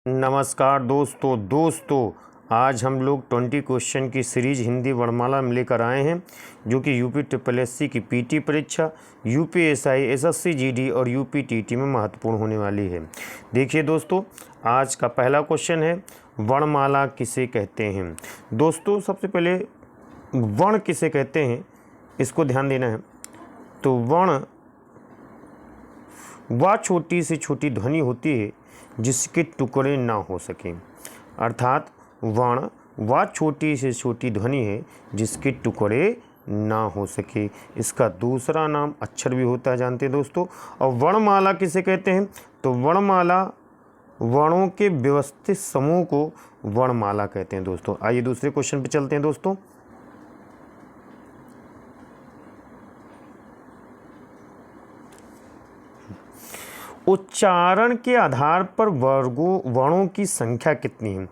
नमस्कार दोस्तों आज हम लोग 20 क्वेश्चन की सीरीज हिंदी वर्णमाला में लेकर आए हैं जो कि यूपी ट्रिपल एससी की पीटी परीक्षा, यूपीएसआई, एसएससी जीडी और यूपी टीटी में महत्वपूर्ण होने वाली है। देखिए दोस्तों, आज का पहला क्वेश्चन है, वर्णमाला किसे कहते हैं। दोस्तों सबसे पहले वर्ण किसे कहते हैं इसको ध्यान देना है। तो वर्ण वह छोटी से छोटी ध्वनि होती है जिसके टुकड़े ना हो सकें। अर्थात वर्ण वह छोटी से छोटी ध्वनि है जिसके टुकड़े ना हो सके। इसका दूसरा नाम अक्षर भी होता है, जानते हैं दोस्तों। और वर्णमाला किसे कहते हैं, तो वर्णमाला वर्णों के व्यवस्थित समूह को वर्णमाला कहते हैं दोस्तों। आइए दूसरे क्वेश्चन पे चलते हैं दोस्तों। उच्चारण के आधार पर वर्णों की संख्या कितनी है।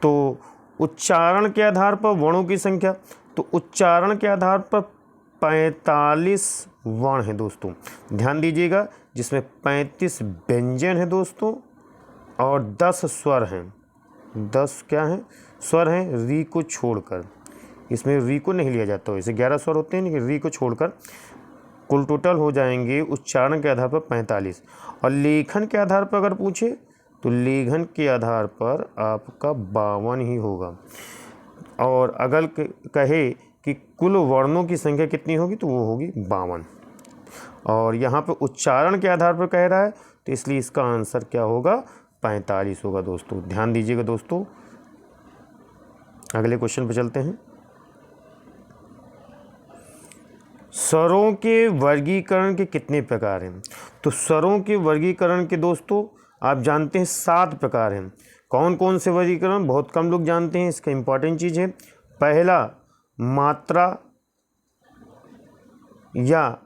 तो उच्चारण के आधार पर वर्णों की संख्या, तो उच्चारण के आधार पर 45 वर्ण हैं दोस्तों, ध्यान दीजिएगा, जिसमें 35 व्यंजन है दोस्तों और 10 स्वर हैं। 10 क्या हैं, स्वर हैं, री को छोड़कर। इसमें री को नहीं लिया जाता, वैसे 11 स्वर होते हैं लेकिन री को छोड़कर कुल टोटल हो जाएंगे उच्चारण के आधार पर 45। और लेखन के आधार पर अगर पूछे तो लेखन के आधार पर आपका 52 ही होगा। और अगर कहे कि कुल वर्णों की संख्या कितनी होगी तो वो होगी 52। और यहाँ पे उच्चारण के आधार पर कह रहा है तो इसलिए इसका आंसर क्या होगा, 45 होगा दोस्तों। ध्यान दीजिएगा दोस्तों। अगले क्वेश्चन पर चलते हैं। स्वरों के वर्गीकरण के कितने प्रकार हैं। तो स्वरों के वर्गीकरण के दोस्तों आप जानते हैं 7 प्रकार हैं। कौन कौन से वर्गीकरण, बहुत कम लोग जानते हैं, इसका इंपॉर्टेंट चीज़ है। पहला, मात्रा या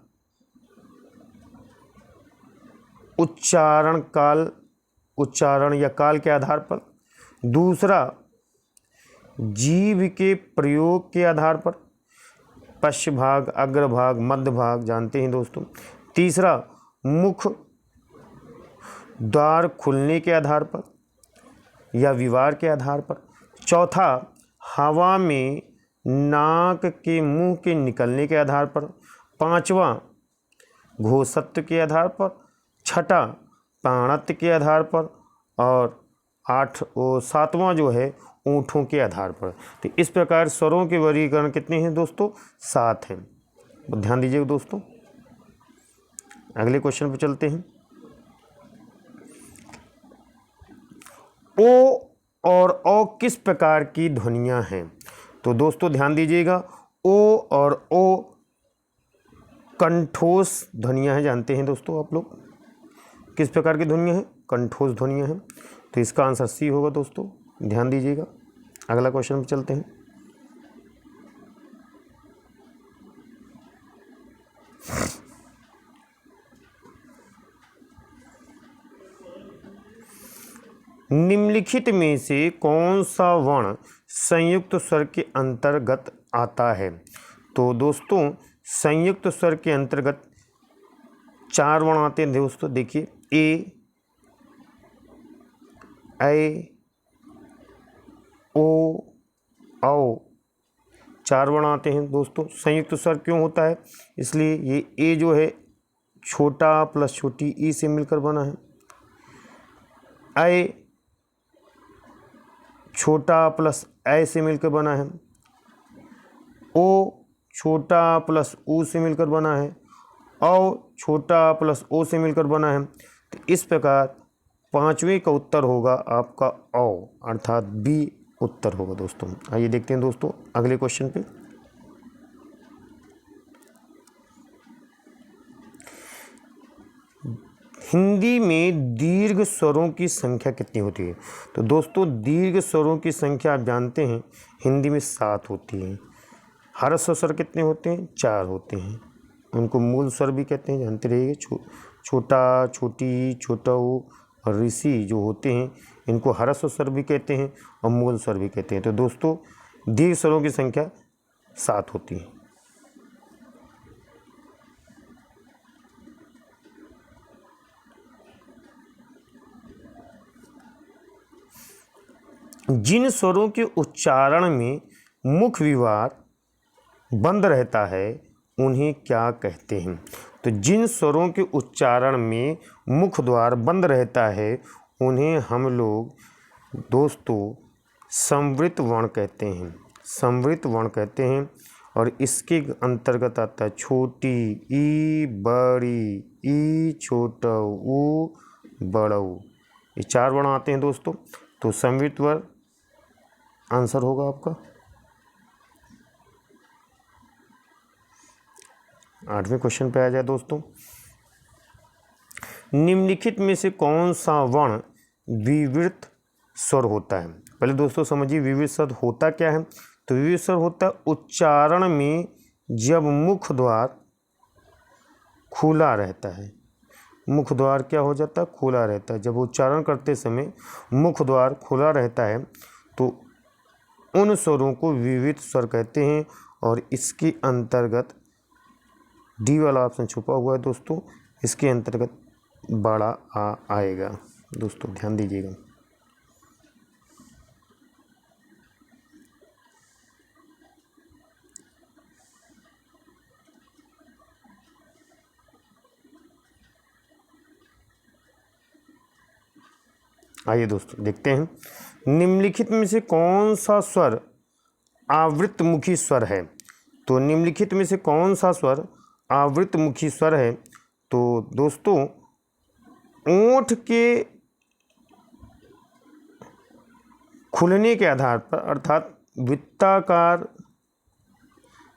उच्चारण या काल के आधार पर। दूसरा, जीभ के प्रयोग के आधार पर, पश्च भाग, अग्रभाग, मध्य भाग, जानते हैं दोस्तों। तीसरा, मुख द्वार खुलने के आधार पर या विवार के आधार पर। चौथा, हवा में नाक के मुंह के निकलने के आधार पर। पांचवा, घोषत्व के आधार पर। छठा, पाणत्य के आधार पर। और सातवां जो है ऊँटों के आधार पर। तो इस प्रकार स्वरों के वर्गीकरण कितने हैं दोस्तों, 7 हैं। ध्यान दीजिएगा दोस्तों। अगले क्वेश्चन पर चलते हैं। ओ और औ किस प्रकार की ध्वनियां हैं। तो दोस्तों ध्यान दीजिएगा, ओ और ओ कंठोस ध्वनियां हैं, जानते हैं दोस्तों आप लोग। किस प्रकार की ध्वनियां हैं, कंठोस ध्वनियां हैं। तो इसका आंसर सी होगा दोस्तों, ध्यान दीजिएगा। अगला क्वेश्चन पर चलते हैं। निम्नलिखित में से कौन सा वर्ण संयुक्त स्वर के अंतर्गत आता है। तो दोस्तों संयुक्त स्वर के अंतर्गत 4 वर्ण आते हैं दोस्तों। देखिए, ए, ऐ, ओ, औ, 4 वर्ण आते हैं दोस्तों। संयुक्त स्वर क्यों होता है, इसलिए ये ए जो है छोटा प्लस छोटी ई से मिलकर बना है। ऐ छोटा प्लस ऐ से मिलकर बना है। ओ छोटा प्लस ऊ से मिलकर बना है। औ छोटा प्लस ओ से मिलकर बना है। तो इस प्रकार 5वें का उत्तर होगा आपका औ, अर्थात बी उत्तर होगा दोस्तों। आइए देखते हैं दोस्तों अगले क्वेश्चन पे। हिंदी में दीर्घ स्वरों की संख्या कितनी होती है। तो दोस्तों दीर्घ स्वरों की संख्या आप जानते हैं हिंदी में 7 होती है। ह्रस्व स्वर कितने होते हैं, 4 होते हैं। उनको मूल स्वर भी कहते हैं, जानते रहिएगा। छोटा, छोटी, छोटा ऊ और ऋषि जो होते हैं इनको ह्रस्व स्वर भी कहते हैं और मूल स्वर भी कहते हैं। तो दोस्तों दीर्घ स्वरों की संख्या 7 होती है। जिन स्वरों के उच्चारण में मुख विवार बंद रहता है उन्हें क्या कहते हैं? तो जिन स्वरों के उच्चारण में मुख द्वार बंद रहता है उन्हें हम लोग दोस्तों संवृत वर्ण कहते हैं, संवृत वर्ण कहते हैं। और इसके अंतर्गत आता है छोटी ई, बड़ी ई, छोटा ऊ, बड़ा ऊ, ये 4 वर्ण आते हैं दोस्तों। तो संवृत वर्ण आंसर होगा आपका। 8वें क्वेश्चन पे आ जाए दोस्तों। निम्नलिखित में से कौन सा वर्ण विवृत स्वर होता है? पहले दोस्तों समझिए विवृत स्वर होता क्या है। तो विवृत स्वर होता है उच्चारण में जब मुख द्वार खुला रहता है। मुख द्वार क्या हो जाता है? खुला रहता है। जब उच्चारण करते समय मुख द्वार खुला रहता है तो उन स्वरों को विवृत स्वर कहते हैं। और इसके अंतर्गत डी वाला ऑप्शन छुपा हुआ है दोस्तों, इसके अंतर्गत बड़ा आ आएगा दोस्तों, ध्यान दीजिएगा। आइए दोस्तों देखते हैं निम्नलिखित में से कौन सा स्वर आवृतमुखी स्वर है। तो निम्नलिखित में से कौन सा स्वर आवृतमुखी स्वर है? तो दोस्तों ओंठ के खुलने के आधार पर अर्थात वृत्ताकार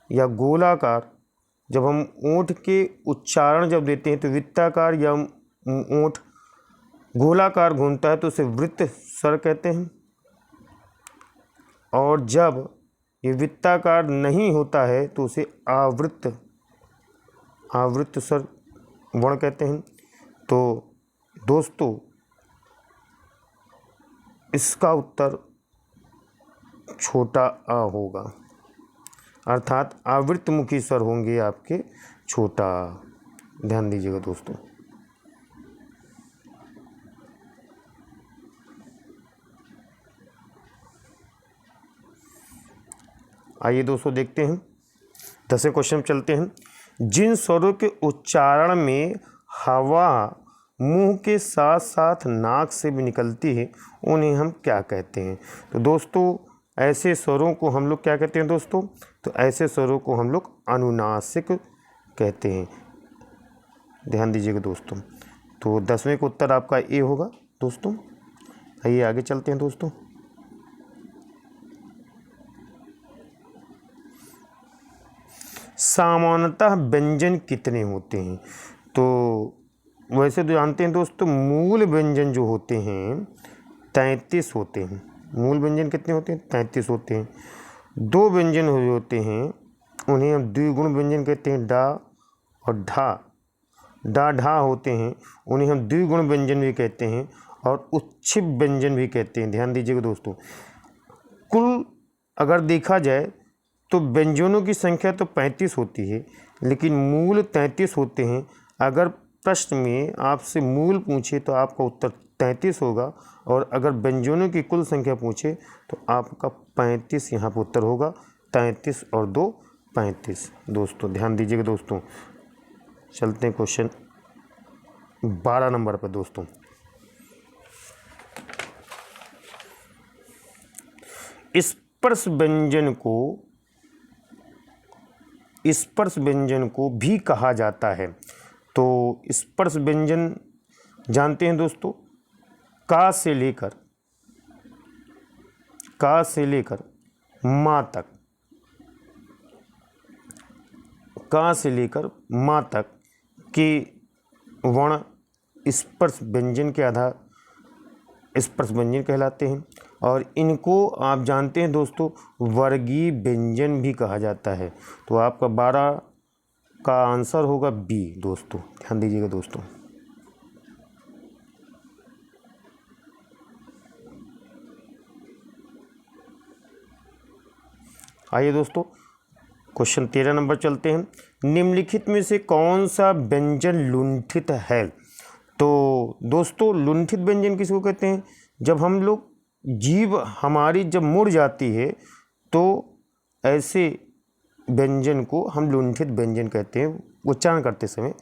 या गोलाकार, जब हम ओंठ के उच्चारण जब देते हैं तो वृत्ताकार या ओंठ गोलाकार घूमता है तो उसे वृत्त स्वर कहते हैं। और जब ये वृत्ताकार नहीं होता है तो उसे आवृत्त स्वर वर्ण कहते हैं। तो दोस्तों इसका उत्तर छोटा आ होगा, अर्थात आवृत्तमुखी स्वर होंगे आपके छोटा। ध्यान दीजिएगा दोस्तों। आइए दोस्तों देखते हैं 10वें क्वेश्चन चलते हैं। जिन स्वरों के उच्चारण में हवा मुंह के साथ साथ नाक से भी निकलती है उन्हें हम क्या कहते हैं? तो दोस्तों ऐसे स्वरों को हम लोग क्या कहते हैं दोस्तों? तो ऐसे स्वरों को हम लोग अनुनासिक कहते हैं। ध्यान दीजिएगा दोस्तों। तो 10वें का उत्तर आपका ए होगा दोस्तों। आइए आगे चलते हैं दोस्तों। सामान्यतः व्यंजन कितने होते हैं? तो वैसे तो जानते हैं दोस्तों मूल व्यंजन जो होते हैं 33 होते हैं। मूल व्यंजन कितने होते हैं? 33 होते हैं। 2 व्यंजन होते हैं उन्हें हम द्विगुण व्यंजन कहते हैं, डा और ढा। डा ढा होते हैं उन्हें हम द्विगुण व्यंजन भी कहते हैं और उच्छिप व्यंजन भी कहते हैं। ध्यान दीजिएगा दोस्तों। कुल अगर देखा जाए तो व्यंजनों की संख्या तो 35 होती है लेकिन मूल 33 होते हैं। अगर प्रश्न में आपसे मूल पूछे तो आपका उत्तर 33 होगा और अगर व्यंजनों की कुल संख्या पूछे तो आपका 35 यहाँ पर उत्तर होगा। 33 और 2 35 दोस्तों। ध्यान दीजिएगा दोस्तों। चलते हैं क्वेश्चन 12 नंबर पर दोस्तों। स्पर्श व्यंजन को भी कहा जाता है। तो स्पर्श व्यंजन जानते हैं दोस्तों का से लेकर माँ तक, का से लेकर माँ तक के वर्ण स्पर्श व्यंजन के आधार स्पर्श व्यंजन कहलाते हैं। और इनको आप जानते हैं दोस्तों वर्गीय व्यंजन भी कहा जाता है। तो आपका 12 का आंसर होगा बी दोस्तों। ध्यान दीजिएगा दोस्तों। आइए दोस्तों क्वेश्चन 13 नंबर चलते हैं। निम्नलिखित में से कौन सा व्यंजन लुंठित है? तो दोस्तों लुंठित व्यंजन किसको कहते हैं? जब हम लोग जीभ हमारी जब मुड़ जाती है तो ऐसे व्यंजन को हम लुंठित व्यंजन कहते हैं उच्चारण करते समय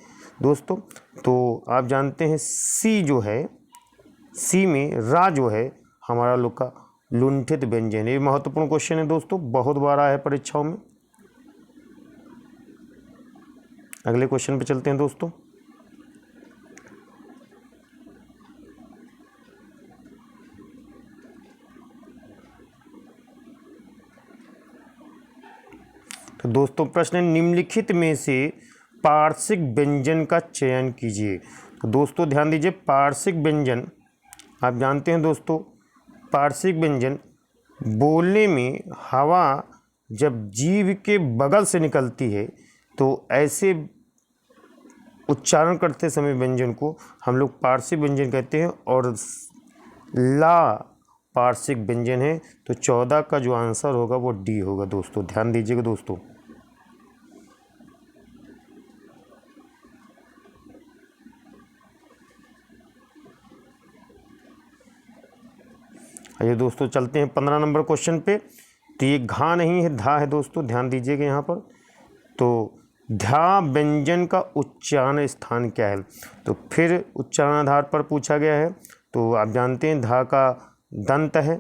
दोस्तों। तो आप जानते हैं सी जो है, सी में रा जो है हमारा लोग का लुंठित व्यंजन। ये महत्वपूर्ण क्वेश्चन है दोस्तों, बहुत बार आया है परीक्षाओं में। अगले क्वेश्चन पे चलते हैं दोस्तों। तो दोस्तों प्रश्न है, निम्नलिखित में से पार्श्विक व्यंजन का चयन कीजिए। तो दोस्तों ध्यान दीजिए, पार्श्विक व्यंजन आप जानते हैं दोस्तों, पार्श्विक व्यंजन बोलने में हवा जब जीभ के बगल से निकलती है तो ऐसे उच्चारण करते समय व्यंजन को हम लोग पार्श्विक व्यंजन कहते हैं। और ला पार्श्विक व्यंजन है, तो 14 का जो आंसर होगा वो डी होगा दोस्तों। ध्यान दीजिएगा दोस्तों। आइए दोस्तों चलते हैं 15 नंबर क्वेश्चन पे। तो ये घा नहीं है, धा है दोस्तों, ध्यान दीजिएगा यहाँ पर। तो ध्या व्यंजन का उच्चारण स्थान क्या है? तो फिर उच्चारण आधार पर पूछा गया है। तो आप जानते हैं धा का दंत है,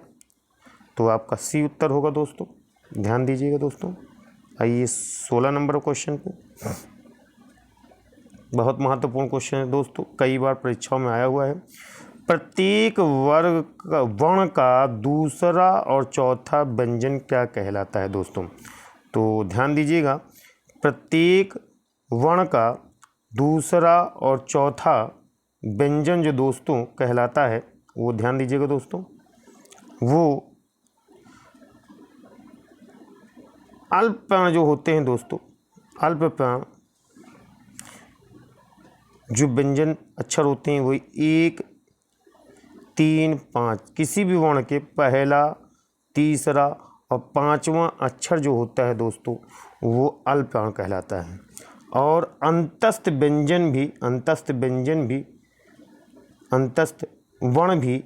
तो आपका सी उत्तर होगा दोस्तों। ध्यान दीजिएगा दोस्तों। आइए 16 नंबर क्वेश्चन पे, बहुत महत्वपूर्ण क्वेश्चन है दोस्तों, कई बार परीक्षाओं में आया हुआ है। प्रत्येक वर्ण का दूसरा और चौथा व्यंजन क्या कहलाता है दोस्तों? तो ध्यान दीजिएगा, प्रत्येक वर्ण का दूसरा और चौथा व्यंजन जो दोस्तों कहलाता है वो ध्यान दीजिएगा दोस्तों, वो अल्प प्राण जो होते हैं दोस्तों, अल्प प्राण जो व्यंजन अक्षर होते हैं वही 1, 3, 5 किसी भी वर्ण के पहला, तीसरा और 5वां अक्षर जो होता है दोस्तों वो अल्प प्राण कहलाता है। और अंतस्थ व्यंजन भी, अंतस्थ व्यंजन भी, अंतस्थ वर्ण भी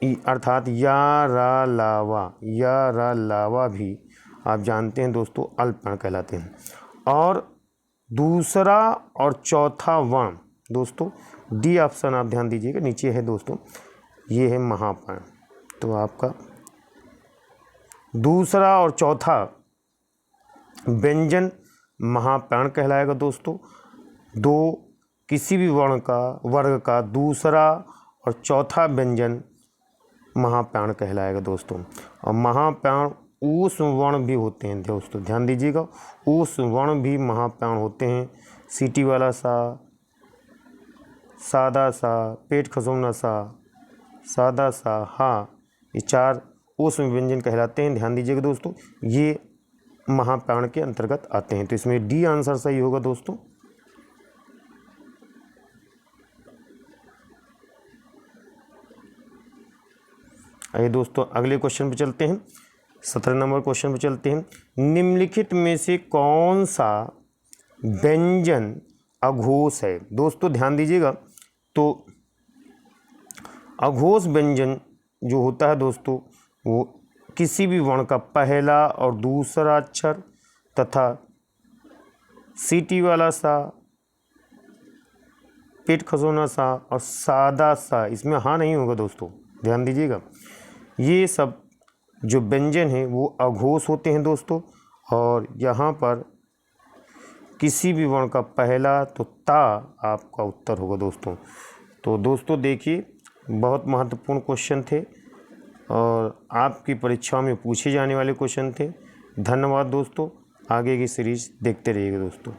अर्थात या रा लावा, या रा लावा भी आप जानते हैं दोस्तों अल्प प्राण कहलाते हैं। और दूसरा और चौथा वर्ण दोस्तों, डी ऑप्शन आप ध्यान दीजिएगा, नीचे है दोस्तों, ये है महाप्राण। तो आपका दूसरा और चौथा व्यंजन महाप्राण कहलाएगा दोस्तों। दो किसी भी वर्ग का दूसरा और चौथा व्यंजन महाप्राण कहलाएगा दोस्तों। और महाप्राण ऊष्म वर्ण भी होते हैं दोस्तों, ध्यान दीजिएगा, ऊष्म वर्ण भी महाप्राण होते हैं। सीटी वाला सा, सादा सा, पेट खसौना सा, सादा सा, हाँ, ये 4 ऊष्म व्यंजन कहलाते हैं। ध्यान दीजिएगा दोस्तों, ये महाप्राण के अंतर्गत आते हैं। तो इसमें डी आंसर सही होगा दोस्तों। आइए दोस्तों अगले क्वेश्चन पे चलते हैं, 17 नंबर क्वेश्चन पे चलते हैं। निम्नलिखित में से कौन सा व्यंजन अघोष है? दोस्तों ध्यान दीजिएगा, तो अघोष व्यंजन जो होता है दोस्तों वो किसी भी वर्ण का पहला और दूसरा अक्षर तथा सीटी वाला सा, पेट खसोना सा और सादा सा, इसमें हाँ नहीं होगा दोस्तों, ध्यान दीजिएगा। ये सब जो व्यंजन हैं वो अघोष होते हैं दोस्तों। और यहाँ पर किसी भी वर्ण का पहला तो ता आपका उत्तर होगा दोस्तों। तो दोस्तों देखिए, बहुत महत्वपूर्ण क्वेश्चन थे और आपकी परीक्षा में पूछे जाने वाले क्वेश्चन थे। धन्यवाद दोस्तों, आगे की सीरीज देखते रहिएगा दोस्तों।